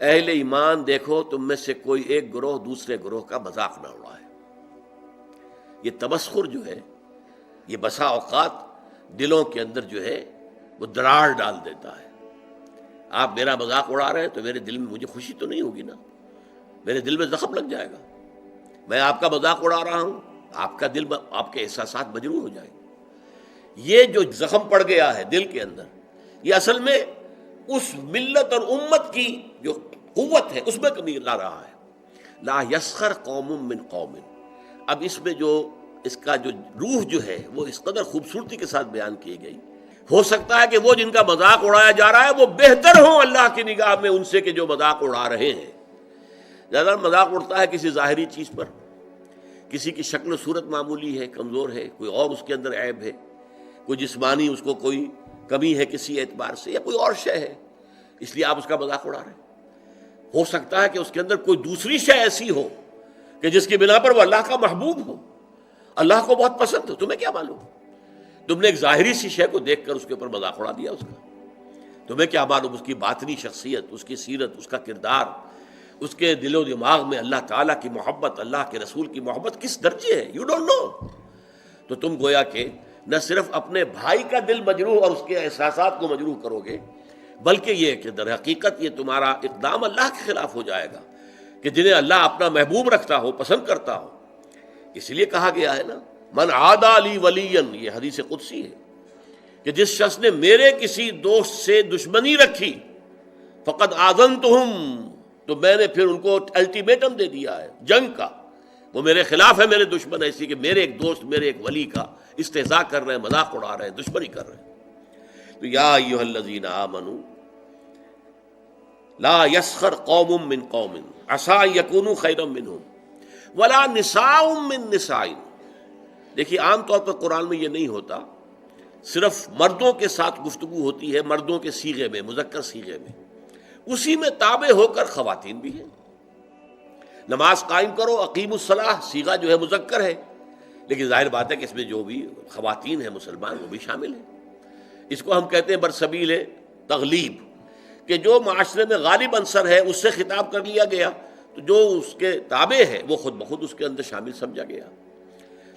اہل ایمان دیکھو تم میں سے کوئی ایک گروہ دوسرے گروہ کا مذاق نہ اڑائے۔ یہ تمسخر جو ہے یہ بسا اوقات دلوں کے اندر جو ہے وہ دراڑ ڈال دیتا ہے۔ آپ میرا مذاق اڑا رہے ہیں تو میرے دل میں مجھے خوشی تو نہیں ہوگی نا، میرے دل میں زخم لگ جائے گا۔ میں آپ کا مذاق اڑا رہا ہوں، آپ کا دل، آپ کے احساسات مجروح ہو جائیں گے۔ یہ جو زخم پڑ گیا ہے دل کے اندر، یہ اصل میں اس ملت اور امت کی جو قوت ہے اس میں کمی لا رہا ہے۔ لا یسخر قوم من قوم، اب اس میں جو اس کا جو روح جو ہے وہ اس قدر خوبصورتی کے ساتھ بیان کی گئی۔ ہو سکتا ہے کہ وہ جن کا مذاق اڑایا جا رہا ہے وہ بہتر ہوں اللہ کی نگاہ میں ان سے کہ جو مذاق اڑا رہے ہیں۔ زیادہ مذاق اڑتا ہے کسی ظاہری چیز پر، کسی کی شکل و صورت معمولی ہے، کمزور ہے، کوئی اور اس کے اندر عیب ہے، کوئی جسمانی اس کو کوئی کمی ہے کسی اعتبار سے، یا کوئی اور شے ہے، اس لیے آپ اس کا مذاق اڑا رہے ہیں۔ ہو سکتا ہے کہ اس کے اندر کوئی دوسری شے ایسی ہو کہ جس کی بنا پر وہ اللہ کا محبوب ہو، اللہ کو بہت پسند ہو، تمہیں کیا معلوم؟ تم نے ایک ظاہری سی شے کو دیکھ کر اس کے اوپر مذاق اڑا دیا اس کا، تمہیں کیا معلوم اس کی باطنی شخصیت، اس کی سیرت، اس کا کردار، اس کے دل و دماغ میں اللہ تعالیٰ کی محبت، اللہ کے رسول کی محبت کس درجے ہے، یو ڈونٹ نو۔ تو تم گویا کہ نہ صرف اپنے بھائی کا دل مجروح اور اس کے احساسات کو مجروح کرو گے، بلکہ یہ کہ در حقیقت یہ تمہارا اقدام اللہ کے خلاف ہو جائے گا کہ جنہیں اللہ اپنا محبوب رکھتا ہو، پسند کرتا ہو۔ اس لیے کہا گیا ہے نا، من عادی لی ولیا، یہ حدیث قدسی ہے کہ جس شخص نے میرے کسی دوست سے دشمنی رکھی، فقد آذنتہم، تو میں نے پھر ان کو الٹیمیٹم دے دیا ہے جنگ کا، وہ میرے خلاف ہے، میرے دشمن ہے، اسی کہ میرے ایک دوست، میرے ایک ولی کا استہزاء کر رہے ہیں، مذاق اڑا رہے ہیں، دشمنی کر رہے ہیں۔ تو یا ایھا الذین آمنوا لا یسخر قوم من قوم عسى ان یکونوا خیرا منهم ولا نساء من نساء۔ دیکھیے عام طور پر قرآن میں یہ نہیں ہوتا، صرف مردوں کے ساتھ گفتگو ہوتی ہے، مردوں کے صیغے میں، مذکر صیغے میں، اسی میں تابع ہو کر خواتین بھی ہیں۔ نماز قائم کرو، اقیموا الصلاۃ، صیغہ جو ہے مذکر ہے، لیکن ظاہر بات ہے کہ اس میں جو بھی خواتین ہیں مسلمان وہ بھی شامل ہیں۔ اس کو ہم کہتے ہیں برسبیل تغلیب، کہ جو معاشرے میں غالب عنصر ہے اس سے خطاب کر لیا گیا، تو جو اس کے تابع ہے وہ خود بخود اس کے اندر شامل سمجھا گیا۔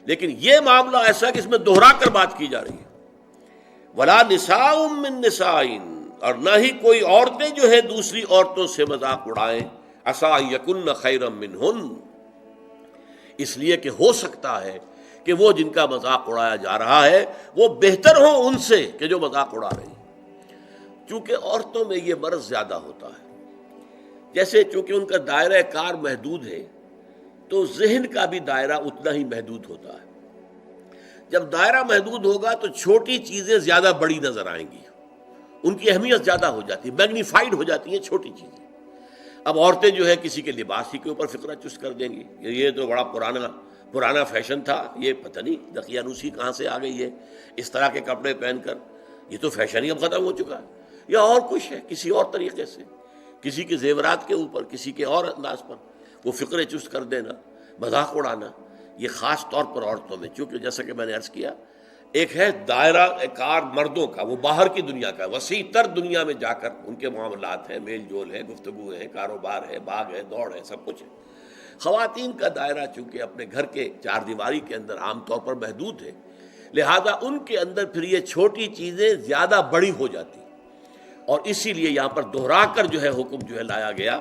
لیکن یہ معاملہ ایسا کہ اس میں دوہرا کر بات کی جا رہی ہے، ولا نساء من نساء، اور نہ ہی کوئی عورتیں جو ہے دوسری عورتوں سے مذاق اڑائیں، عسى ان یکن خیرا منہن، اس لیے کہ ہو سکتا ہے کہ وہ جن کا مذاق اڑایا جا رہا ہے وہ بہتر ہوں ان سے کہ جو مذاق اڑا رہے ہیں۔ چونکہ عورتوں میں یہ مرض زیادہ ہوتا ہے، جیسے چونکہ ان کا دائرہ کار محدود ہے تو ذہن کا بھی دائرہ اتنا ہی محدود ہوتا ہے۔ جب دائرہ محدود ہوگا تو چھوٹی چیزیں زیادہ بڑی نظر آئیں گی، ان کی اہمیت زیادہ ہو جاتی ہے، میگنیفائڈ ہو جاتی ہیں چھوٹی چیزیں۔ اب عورتیں جو ہے کسی کے لباس ہی کے اوپر فقرہ چست کر دیں گی، یہ تو بڑا پرانا فیشن تھا، یہ پتہ نہیں دقیانوسی کہاں سے آ گئی ہے، اس طرح کے کپڑے پہن کر، یہ تو فیشن ہی اب ختم ہو چکا ہے۔ یا اور کچھ ہے، کسی اور طریقے سے، کسی کے زیورات کے اوپر، کسی کے اور انداز پر وہ فقرے چست کر دینا، مذاق اڑانا، یہ خاص طور پر عورتوں میں، چونکہ جیسا کہ میں نے عرض کیا، ایک ہے دائرہ کار مردوں کا، وہ باہر کی دنیا کا، وسیع تر دنیا میں جا کر ان کے معاملات ہیں، میل جول ہے، گفتگو ہے، کاروبار ہے، بھاگ ہے، دوڑ ہے، سب کچھ ہے۔ خواتین کا دائرہ چونکہ اپنے گھر کے چار دیواری کے اندر عام طور پر محدود ہے، لہذا ان کے اندر پھر یہ چھوٹی چیزیں زیادہ بڑی ہو جاتی، اور اسی لیے یہاں پر دوہرا کر جو ہے حکم جو ہے لایا گیا،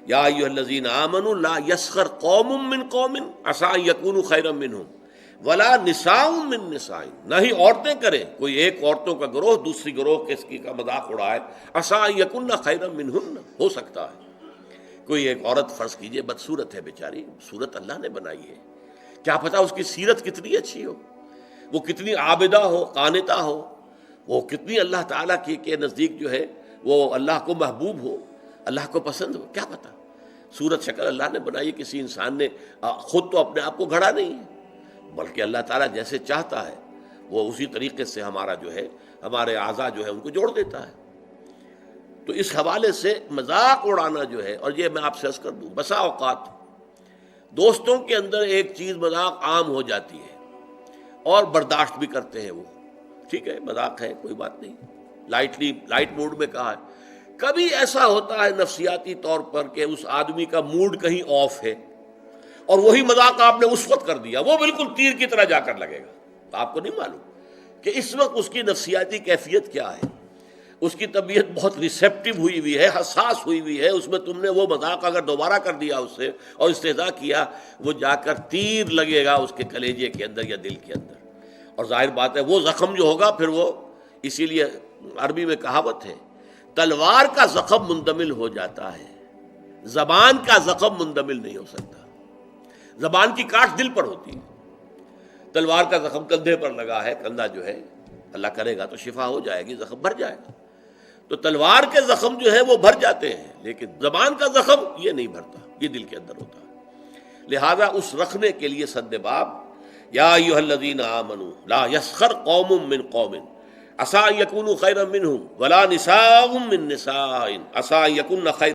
یا ایھا الذین آمنوا لا یسخر قوم من قوم عسى ان یکونوا خیرا منہم ولا نساء من نساء، نہ ہی عورتیں کریں، کوئی ایک عورتوں کا گروہ دوسری گروہ کے کا مذاق اڑائے، عسى ان یکن خیرا منہن، ہو سکتا ہے کوئی ایک عورت فرض کیجئے بدصورت ہے بیچاری، صورت اللہ نے بنائی ہے، کیا پتہ اس کی سیرت کتنی اچھی ہو، وہ کتنی عابدہ ہو، قانتہ ہو، وہ کتنی اللہ تعالیٰ کے نزدیک جو ہے وہ اللہ کو محبوب ہو، اللہ کو پسند ہو، کیا پتہ۔ صورت شکل اللہ نے بنائی ہے، کسی انسان نے خود تو اپنے آپ کو گھڑا نہیں ہے، بلکہ اللہ تعالیٰ جیسے چاہتا ہے وہ اسی طریقے سے ہمارا جو ہے، ہمارے اعضاء جو ہے ان کو جوڑ دیتا ہے۔ تو اس حوالے سے مذاق اڑانا جو ہے، اور یہ میں آپ سے عرض کر دوں، بسا اوقات دوستوں کے اندر ایک چیز مذاق عام ہو جاتی ہے اور برداشت بھی کرتے ہیں، وہ ٹھیک ہے، مذاق ہے، کوئی بات نہیں، لائٹ موڈ میں کہا ہے، کبھی ایسا ہوتا ہے نفسیاتی طور پر کہ اس آدمی کا موڈ کہیں آف ہے اور وہی مذاق آپ نے اس وقت کر دیا، وہ بالکل تیر کی طرح جا کر لگے گا، تو آپ کو نہیں معلوم کہ اس وقت اس کی نفسیاتی کیفیت کیا ہے، اس کی طبیعت بہت ریسیپٹیو ہوئی ہوئی ہے، حساس ہوئی ہوئی ہے، اس میں تم نے وہ مذاق اگر دوبارہ کر دیا اس سے اور استہزاء کیا، وہ جا کر تیر لگے گا اس کے کلیجے کے اندر یا دل کے اندر، اور ظاہر بات ہے وہ زخم جو ہوگا پھر وہ، اسی لیے عربی میں کہاوت ہے تلوار کا زخم مندمل ہو جاتا ہے، زبان کا زخم مندمل نہیں ہو سکتا، زبان کی کاٹ دل پر ہوتی ہے، تلوار کا زخم کندھے پر لگا ہے، کندھا جو ہے اللہ کرے گا تو شفا ہو جائے گی، زخم بھر جائے گا، تو تلوار کے زخم جو ہے وہ بھر جاتے ہیں، لیکن زبان کا زخم یہ نہیں بھرتا، یہ دل کے اندر ہوتا ہے، لہذا اس رکھنے کے لیے سد باب یا ایھا الذین آمنوا لا یسخر قوم من قوم عسى ان یکونوا خیرا منہم ولا نساء من نساء عسى ان یکن خیرا